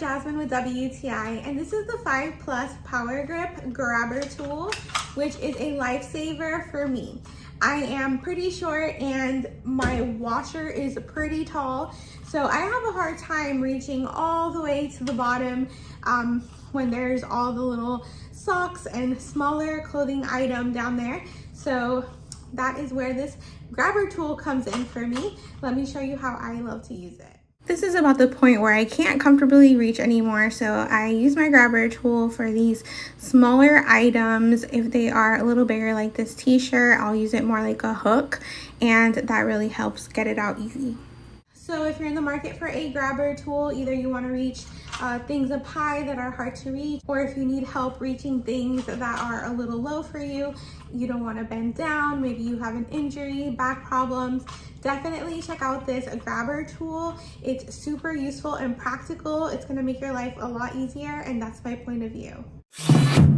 Jasmine with WTI, and this is the FiPlus PowerGrip grabber tool, which is a lifesaver for me. I am pretty short and my washer is pretty tall, so I have a hard time reaching all the way to the bottom when there's all the little socks and smaller clothing item down there. So that is where this grabber tool comes in for me. Let me show you how I love to use it. This is about the point where I can't comfortably reach anymore, so I use my grabber tool for these smaller items. If they are a little bigger, like this t-shirt, I'll use it more like a hook, and that really helps get it out easy. So if you're in the market for a grabber tool, either you want to reach things up high that are hard to reach, or if you need help reaching things that are a little low for you, you don't want to bend down, maybe you have an injury, back problems, definitely check out this grabber tool. It's super useful and practical. It's going to make your life a lot easier, and that's my point of view.